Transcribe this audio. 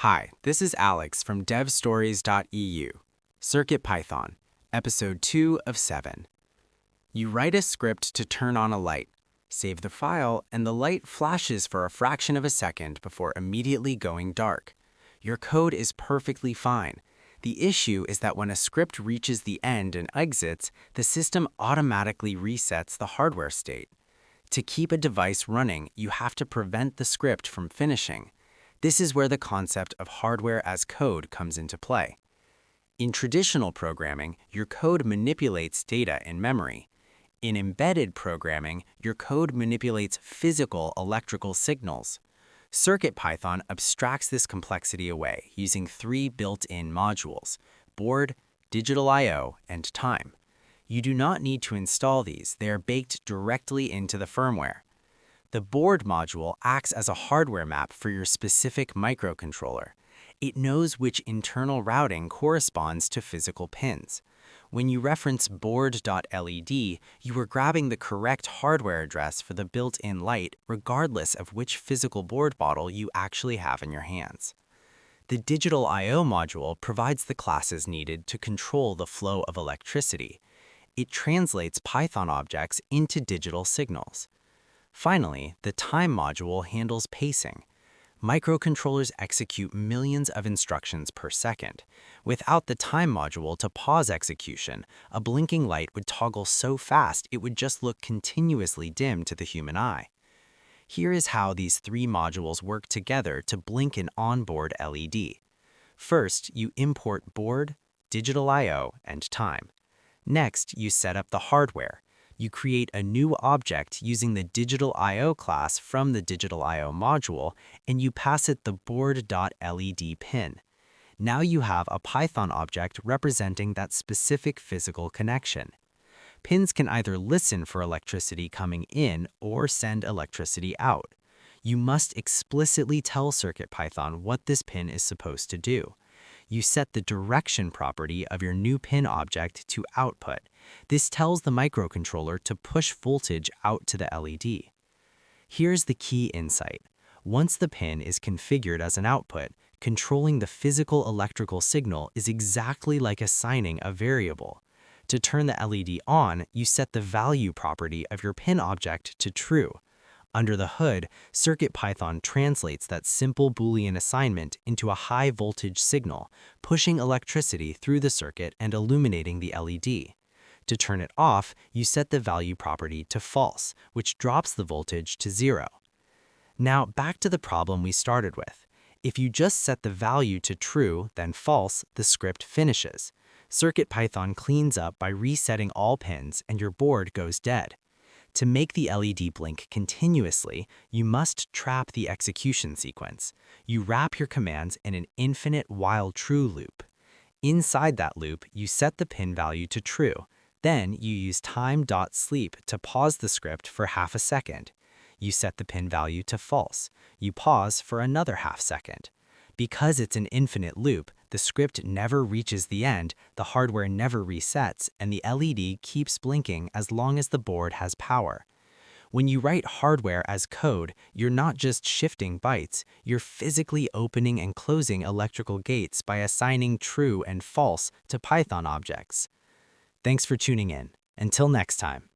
Hi, this is Alex from devstories.eu. CircuitPython, Episode 2 of 7. You write a script to turn on a light, save the file, and the light flashes for a fraction of a second before immediately going dark. Your code is perfectly fine. The issue is that when a script reaches the end and exits, the system automatically resets the hardware state. To keep a device running, you have to prevent the script from finishing. This is where the concept of hardware as code comes into play. In traditional programming, your code manipulates data in memory. In embedded programming, your code manipulates physical electrical signals. CircuitPython abstracts this complexity away using three built-in modules: board, digitalio, and time. You do not need to install these; they are baked directly into the firmware. The board module acts as a hardware map for your specific microcontroller. It knows which internal routing corresponds to physical pins. When you reference board.led, you are grabbing the correct hardware address for the built-in light, regardless of which physical board model you actually have in your hands. The digitalio module provides the classes needed to control the flow of electricity. It translates Python objects into digital signals. Finally, the time module handles pacing. Microcontrollers execute millions of instructions per second. Without the time module to pause execution, a blinking light would toggle so fast it would just look continuously dim to the human eye. Here is how these three modules work together to blink an onboard LED. First, you import board, digitalio, and time. Next, you set up the hardware. You create a new object using the digitalio class from the digitalio module, and you pass it the board.led pin. Now you have a Python object representing that specific physical connection. Pins can either listen for electricity coming in or send electricity out. You must explicitly tell CircuitPython what this pin is supposed to do. You set the direction property of your new pin object to output. This tells the microcontroller to push voltage out to the LED. Here's the key insight. Once the pin is configured as an output, controlling the physical electrical signal is exactly like assigning a variable. To turn the LED on, you set the value property of your pin object to true. Under the hood, CircuitPython translates that simple Boolean assignment into a high-voltage signal, pushing electricity through the circuit and illuminating the LED. To turn it off, you set the value property to false, which drops the voltage to 0. Now, back to the problem we started with. If you just set the value to true, then false, the script finishes. CircuitPython cleans up by resetting all pins, and your board goes dead. To make the LED blink continuously, you must trap the execution sequence. You wrap your commands in an infinite while true loop. Inside that loop, you set the pin value to true. Then you use time.sleep to pause the script for half a second. You set the pin value to false. You pause for another half second. Because it's an infinite loop, the script never reaches the end, the hardware never resets, and the LED keeps blinking as long as the board has power. When you write hardware as code, you're not just shifting bytes, you're physically opening and closing electrical gates by assigning true and false to Python objects. Thanks for tuning in. Until next time.